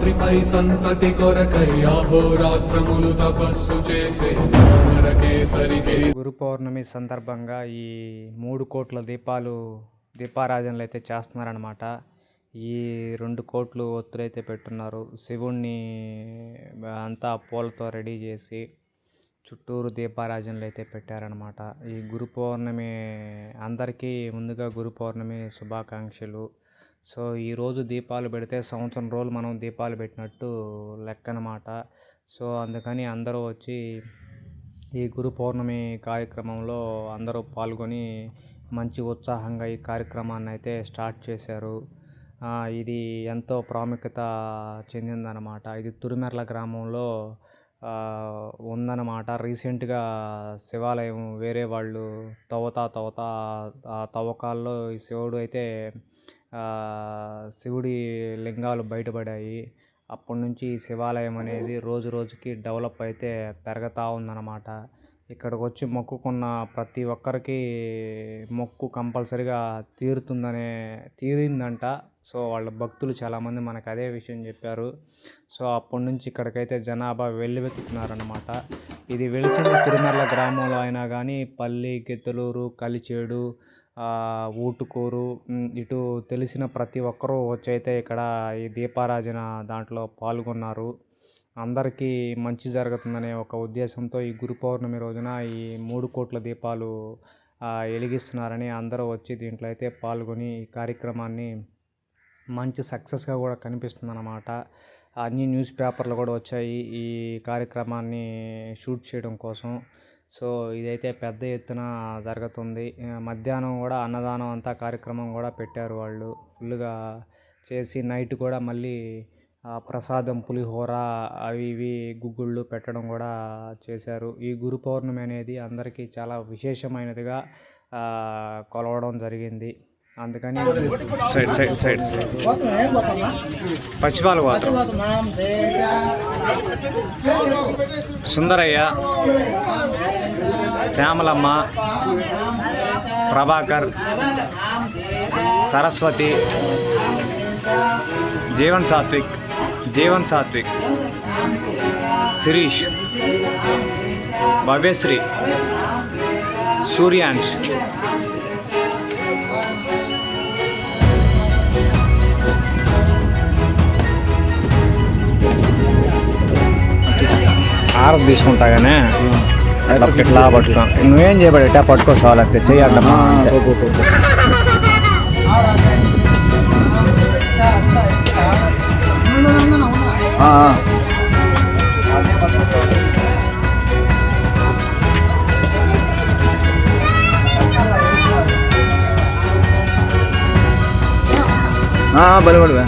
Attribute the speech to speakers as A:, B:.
A: రాత్రిపై సంతతి కొరకై అహోరాత్రములు తపస్సు చేసే నరకేసరికి.
B: గురు పౌర్ణమి సందర్భంగా ఈ 3 కోట్ల దీపారాజనలు అయితే చేస్తున్నారనమాట. ఈ 2 కోట్లు ఒత్తులైతే పెట్టున్నారు. శివుణ్ణి అంతా పూలతో రెడీ చేసి చుట్టూరు దీపారాజనలు అయితే పెట్టారనమాట. ఈ గురు పౌర్ణమి అందరికీ ముందుగా గురు పౌర్ణమి శుభాకాంక్షలు. సో ఈరోజు దీపాలు పెడితే సంవత్సరం రోజులు మనం దీపాలు పెట్టినట్టు లెక్క అనమాట. సో అందుకని అందరూ వచ్చి ఈ గురు పౌర్ణమి కార్యక్రమంలో అందరూ పాల్గొని మంచి ఉత్సాహంగా ఈ కార్యక్రమాన్ని అయితే స్టార్ట్ చేశారు. ఇది ఎంతో ప్రాముఖ్యత చెందిందనమాట. ఇది తురిమెర్ల గ్రామంలో ఉందన్నమాట. రీసెంట్గా శివాలయం వేరే వాళ్ళు తవ్వుతా ఆ తవ్వకాల్లో ఈ శివుడు అయితే శివుడి లింగాలు బయటపడాయి. అప్పటి నుంచి ఈ శివాలయం అనేది రోజు రోజుకి డెవలప్ అయితే పెరుగుతూ ఉందన్నమాట. ఇక్కడికి వచ్చి మొక్కుకున్న ప్రతి ఒక్కరికి మొక్కు కంపల్సరిగా తీరిందంట. సో వాళ్ళ భక్తులు చాలామంది మనకు అదే విషయం చెప్పారు. సో అప్పటి నుంచి ఇక్కడికైతే జనాభా వెల్లువెత్తుతున్నారన్నమాట. ఇది వెలిసిన తిరుమల గ్రామంలో అయినా కానీ పల్లి, గిద్దలూరు, కలిచేడు, ఊటుకూరు ఇటు తెలిసిన ప్రతి ఒక్కరూ వచ్చైతే ఇక్కడ ఈ దీపారాజన దాంట్లో పాల్గొన్నారు. అందరికీ మంచి జరుగుతుందనే ఒక ఉద్దేశంతో ఈ గురు పౌర్ణమి రోజున ఈ 3 కోట్ల దీపాలు వెలిగిస్తున్నారని అందరూ వచ్చి దీంట్లో అయితే పాల్గొని ఈ కార్యక్రమాన్ని మంచి సక్సెస్గా కూడా కనిపిస్తుందన్నమాట. అన్ని న్యూస్ పేపర్లు కూడా వచ్చాయి ఈ కార్యక్రమాన్ని షూట్ చేయడం కోసం. సో ఇదైతే పెద్ద ఎత్తున జరుగుతుంది. మధ్యాహ్నం కూడా అన్నదానం అంతా కార్యక్రమం కూడా పెట్టారు వాళ్ళు ఫుల్గా చేసి. నైట్ కూడా మళ్ళీ ప్రసాదం, పులిహోర అవి ఇవి గుగ్గుళ్ళు పెట్టడం కూడా చేశారు. ఈ గురు పౌర్ణమి అనేది అందరికీ చాలా విశేషమైనదిగా కొలవడం జరిగింది. అందుకని సైడ్ పచ్చిపాలు సుందరయ్య, శ్యామలమ్మ, ప్రభాకర్, సరస్వతి, జీవన్ సాత్విక్, శిరీష్, భవ్యశ్రీ, సూర్యాంష్, ఆరతి తీసుకుంటా కానీ ఇట్లా పట్టుకో. నువ్వేం చేయబడి ఎట్టా పట్టుకోసావాలి అంతే చెయ్యాలమ్మా. బలిపడివా